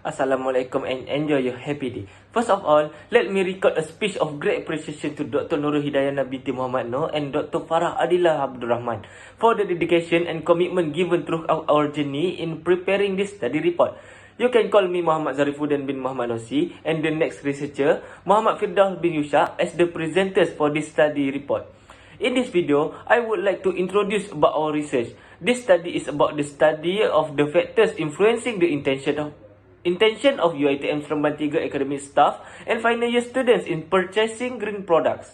Assalamualaikum and enjoy your happy day. First of all, let me record a speech of great appreciation to Dr. Nurul Hidayana binti Muhammad Noor and Dr. Farah Adila Abdul Rahman for the dedication and commitment given throughout our journey in preparing this study report. You can call me Muhammad Zarifuddin bin Muhammad Nosi and the next researcher, Muhammad Firdaus bin Yushak, as the presenters for this study report. In this video, I would like to introduce about our research. This study is about the study of the factors influencing the intention of Uitm Seremban 3 academic staff and final year students in purchasing green products.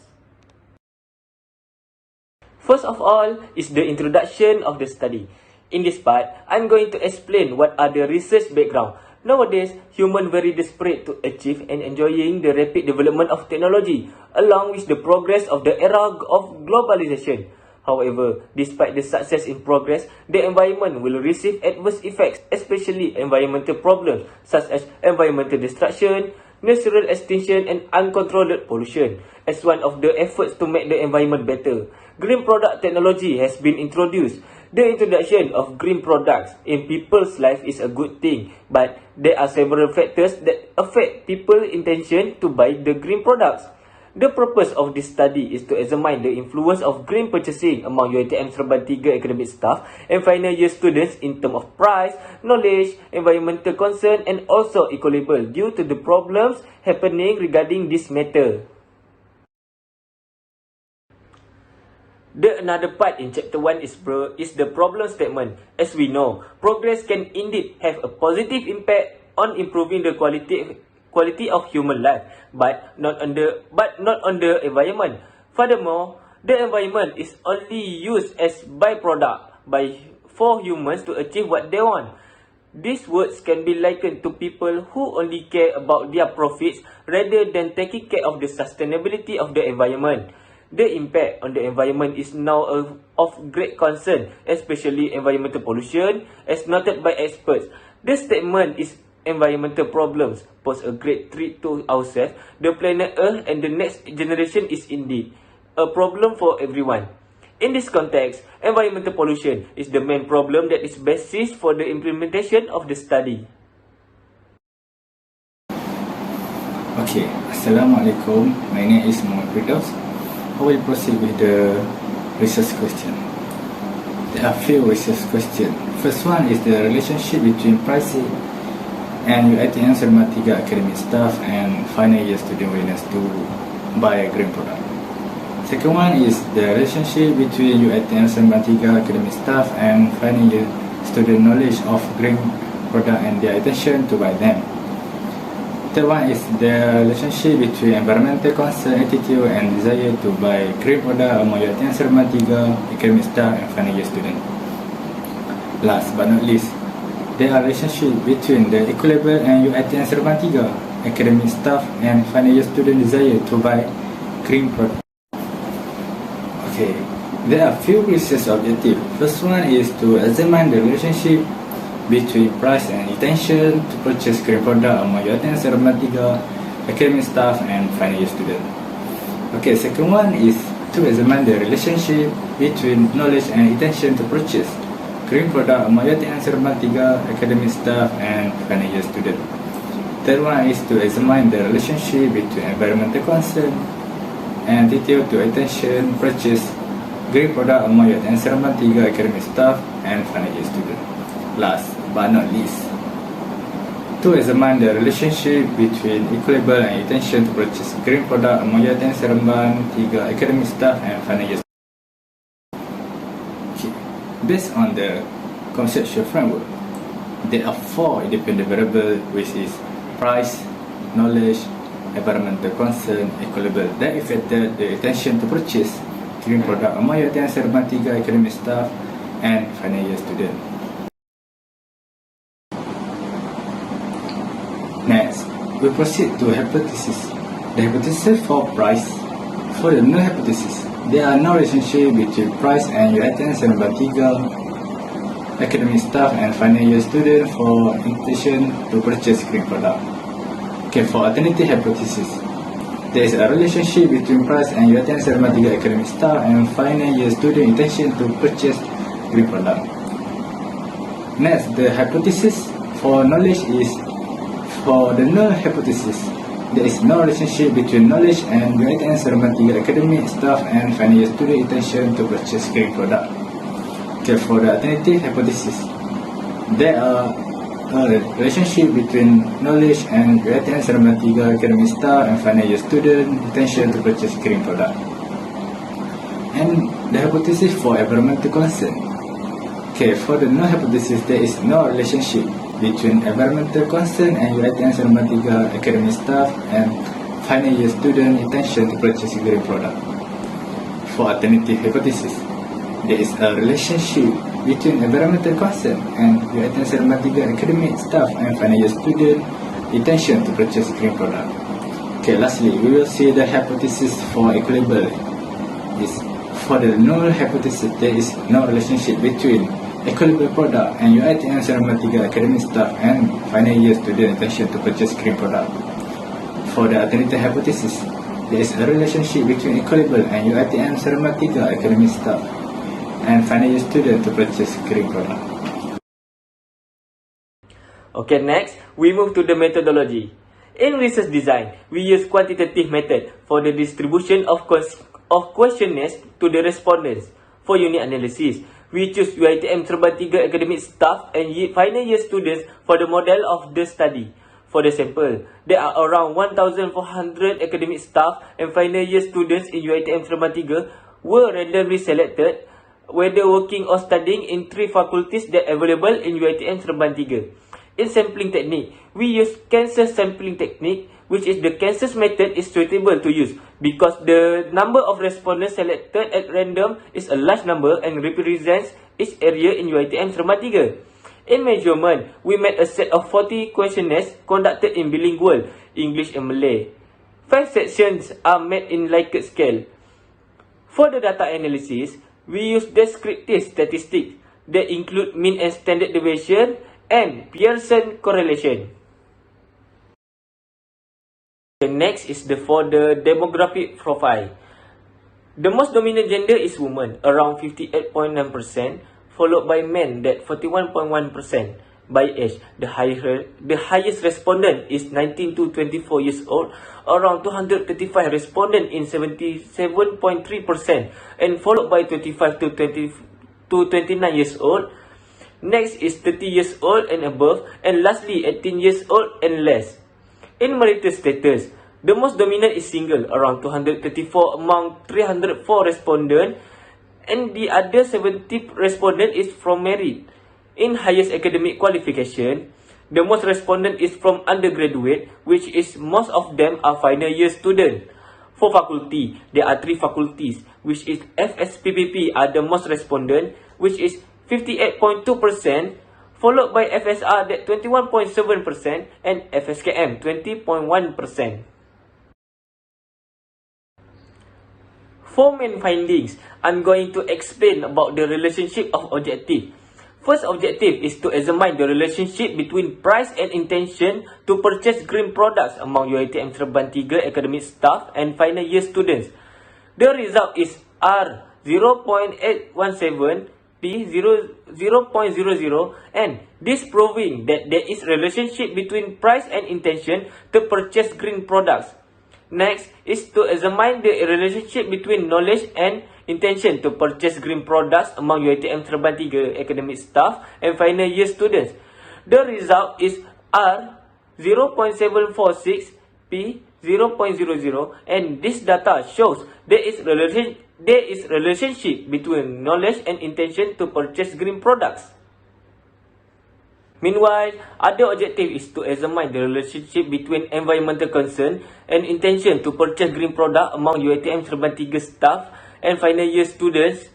First of all is the introduction of the study. In this part, I'm going to explain what are the research background. Nowadays, humans very desperate to achieve and enjoying the rapid development of technology, along with the progress of the era of globalization. However, despite the success in progress, the environment will receive adverse effects, especially environmental problems such as environmental destruction, natural extinction and uncontrolled pollution. As one of the efforts to make the environment better, green product technology has been introduced. The introduction of green products in people's life is a good thing, but there are several factors that affect people's intention to buy the green products. The purpose of this study is to examine the influence of green purchasing among Uitm Seremban 3 academic staff and final year students in terms of price, knowledge, environmental concern and also eco-label due to the problems happening regarding this matter. Another part in chapter 1 is the problem statement. As we know, progress can indeed have a positive impact on improving the quality of human life, but not on the environment. Furthermore, the environment is only used as byproduct for humans to achieve what they want. These words can be likened to people who only care about their profits rather than taking care of the sustainability of the environment. The impact on the environment is now of great concern, especially environmental pollution, as noted by experts. The statement is environmental problems pose a great threat to ourselves, the planet Earth and the next generation is indeed a problem for everyone. In this context, environmental pollution is the main problem that is basis for the implementation of the study. Okay, Assalamualaikum. My name is Muhammad Firdaus. I will proceed with the research question. There are few research questions. First one is the relationship between pricing and Uitm Seremban 3 academic staff and final year student willingness to buy a green product. Second one is the relationship between Uitm Seremban 3 academic staff and final year student knowledge of green product and their intention to buy them. Third one is the relationship between environmental concern, attitude and desire to buy green product among Uitm Seremban 3 academic staff and final year student. Last but not least, there are relationship between the eco-label and Uitm Seremban 3 academic staff and final year student desire to buy green product. Okay, there are few research objectives. First one is to examine the relationship between price and intention to purchase green product among Uitm Seremban 3 academic staff and final year student. Okay, second one is to examine the relationship between knowledge and intention to purchase green product among Uitm Seremban 3 academic staff and final year student. Third one is to examine the relationship between environmental concern and attitude to intention to purchase green product among Uitm Seremban 3 academic staff and final year student. Last but not least, to examine the relationship between eco-label and intention to purchase green product among Uitm Seremban 3 academic staff and final year. Okay. Based on the conceptual framework, there are 4 independent variables, which is price, knowledge, environmental concern, eco-label, that affected the intention to purchase green product among Uitm Seremban 3 academic staff and final year student. Next, we proceed to hypothesis. The hypothesis for price. For the null hypothesis, there are no relationship between price and Uitm Seremban 3 academic staff and final year student for intention to purchase green product. Okay, for alternative hypothesis, there is a relationship between price and Uitm Seremban 3 academic staff and final year student intention to purchase green product. Next, the hypothesis for knowledge is For the null hypothesis, there is no relationship between knowledge and Uitm Seremban 3 academic staff and final year student intention to purchase green product. Okay, for the alternative hypothesis, there are a relationship between knowledge and Uitm Seremban 3 academic staff and final year student intention to purchase green product. And the hypothesis for environmental concern. Okay, for the null hypothesis, there is no relationship between environmental concern and Uitm Seremban 3 academic staff and final year student intention to purchase green product. For alternative hypothesis, there is a relationship between environmental concern and Uitm Seremban 3 academic staff and final year student intention to purchase green product. Okay, lastly, we will see the hypothesis for equilibrium. For the null hypothesis, there is no relationship between equilibrium product and Uitm Seremban 3 academic staff and final year student intention to purchase green product. For the alternative hypothesis, there is a relationship between equilibrium and Uitm Seremban 3 academic staff and final year student to purchase green product. Okay, next, we move to the methodology. In research design, we use quantitative method for the distribution of questionnaires to the respondents. For unit analysis, we choose Uitm Seremban 3 academic staff and final year students for the model of the study. For the sample, there are around 1,400 academic staff and final year students in Uitm Seremban 3 were randomly selected, whether working or studying in 3 faculties that are available in Uitm Seremban 3. In sampling technique, we use cancer sampling technique, which is the cancer method is suitable to use because the number of respondents selected at random is a large number and represents each area in Uitm Seremban 3. In measurement, we made a set of 40 questionnaires conducted in bilingual, English and Malay. 5 sections are made in Likert scale. For the data analysis, we use descriptive statistics that include mean and standard deviation and Pearson correlation. The next is for the demographic profile. The most dominant gender is women, around 58.9%, followed by men, that 41.1%. By age, the highest respondent is 19 to 24 years old, around 235 respondents in 77.3%, and followed by 25 to 29 years old. Next is 30 years old and above, and lastly 18 years old and less. In marital status, the most dominant is single, around 234 among 304 respondents, and the other 70 respondents is from married. In highest academic qualification, the most respondent is from undergraduate, which is most of them are final year students. For faculty, there are 3 faculties, which is FSPPP are the most respondent, which is 58.2%, followed by FSR at 21.7% and FSKM 20.1%. For main findings, I'm going to explain about the relationship of objective. First objective is to examine the relationship between price and intention to purchase green products among Uitm Seremban 3 academic staff and final year students. The result is R 0.817, P 0.00, and this proving that there is relationship between price and intention to purchase green products. Next is to examine the relationship between knowledge and intention to purchase green products among Uitm Seremban 3 academic staff and final year students. The result is R 0.746, P 0.00, and this data shows there is relationship between knowledge and intention to purchase green products. Meanwhile, other objective is to examine the relationship between environmental concern and intention to purchase green product among Uitm Seremban 3 staff and final year students.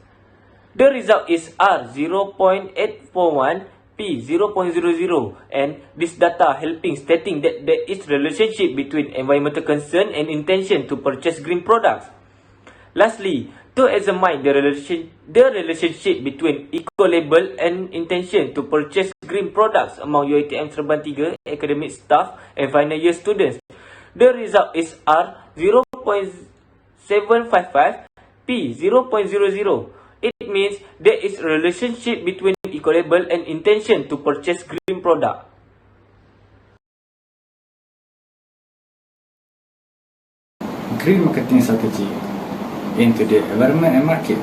The result is R 0.841, P 0.00, and this data helping stating that there is relationship between environmental concern and intention to purchase green products. Lastly, to examine the relationship between eco-label and intention to purchase green products among Uitm Seremban 3 academic staff and final year students. The result is R 0.755, P 0.00. It means there is a relationship between eco-label and intention to purchase green product. green marketing strategy into the environment and market.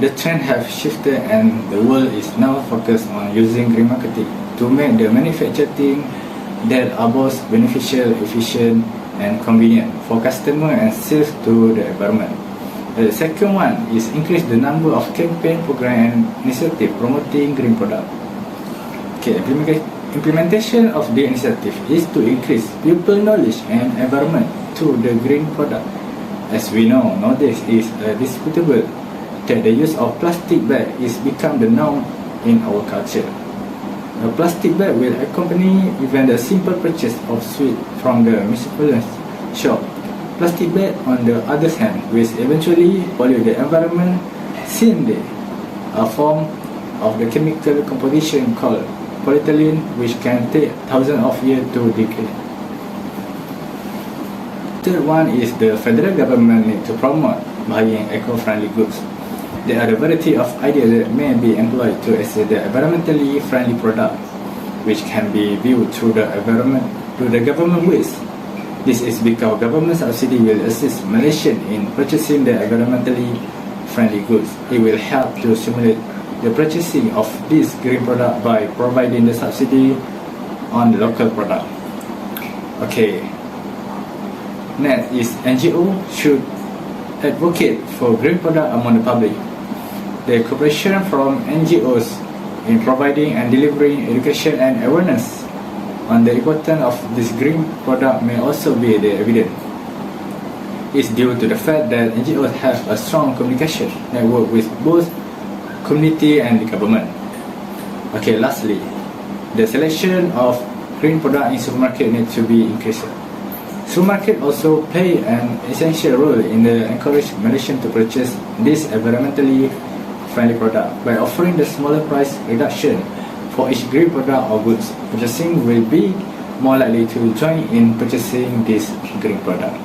The trend have shifted and the world is now focused on using green marketing to make the manufacturing that are both beneficial, efficient and convenient for customer and safe to the environment. The second one is increase the number of campaign, program and initiative promoting green product. Okay, implementation of the initiative is to increase people knowledge and environment to the green product. As we know, nowadays is disputable that the use of plastic bag is become the norm in our culture. A plastic bag will accompany even the simple purchase of sweet from the municipal shop. Plastic bag, on the other hand, will eventually pollute the environment since they are form of the chemical composition called polyethylene, which can take thousands of years to degrade. Third one is the federal government need to promote buying eco-friendly goods. There are a variety of ideas that may be employed to assess the environmentally friendly product, which can be viewed through the government ways. This is because government subsidy will assist Malaysians in purchasing the environmentally friendly goods. It will help to stimulate the purchasing of this green product by providing the subsidy on the local product. Okay. Next is NGO should advocate for green product among the public. The cooperation from NGOs in providing and delivering education and awareness on the importance of this green product may also be the evident. It's due to the fact that NGOs have a strong communication network with both community and the government. Okay, lastly, the selection of green product in supermarket needs to be increased. Supermarket also play an essential role in the encourage Malaysians to purchase this environmentally friendly product. By offering the smaller price reduction for each green product or goods, purchasing will be more likely to join in purchasing this green product.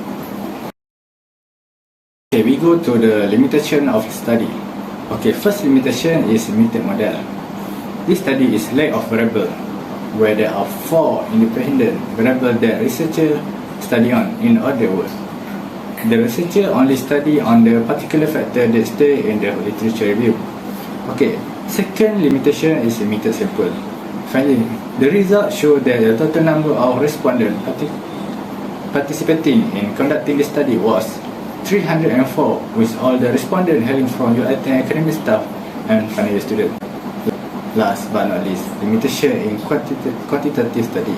Okay, we go to the limitation of study. Okay, first limitation is limited model. This study is lack of variable, where there are 4 independent variables that researchers study on. In other words, the researcher only study on the particular factor that stay in the literature review. Okay, second limitation is limited sample. Finally, the results show that the total number of respondents participating in conducting the study was 304, with all the respondents hailing from Uitm academic staff and final year students. Last but not least, limitation in quantitative study.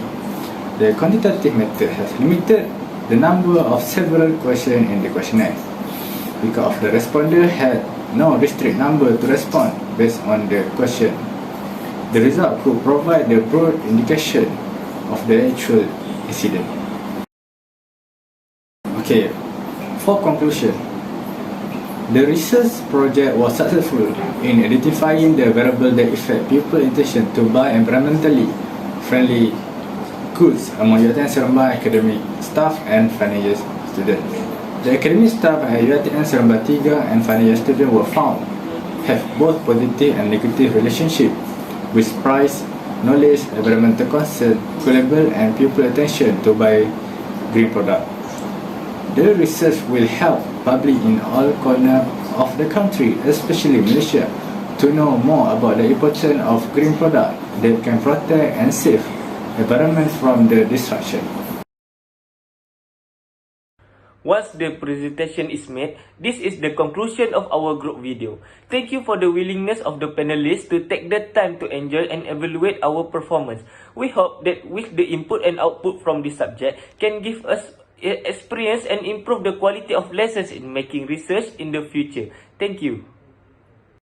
The quantitative method has limited the number of several questions in the questionnaire because the responder had no restrict number to respond based on the question. The result could provide the broad indication of the actual incident. Okay, for conclusion, the research project was successful in identifying the variable that affect people's intention to buy environmentally friendly goods among Uitm Seremban academic staff and final year students. The academic staff at Uitm Seremban 3 and final year students were found have both positive and negative relationship with price, knowledge, environmental concern, level and pupil attention to buy green product. The research will help public in all corners of the country, especially Malaysia, to know more about the importance of green product that can protect and save environment from the destruction. Once the presentation is made, this is the conclusion of our group video. Thank you for the willingness of the panelists to take the time to enjoy and evaluate our performance. We hope that with the input and output from this subject can give us experience and improve the quality of lessons in making research in the future. Thank you.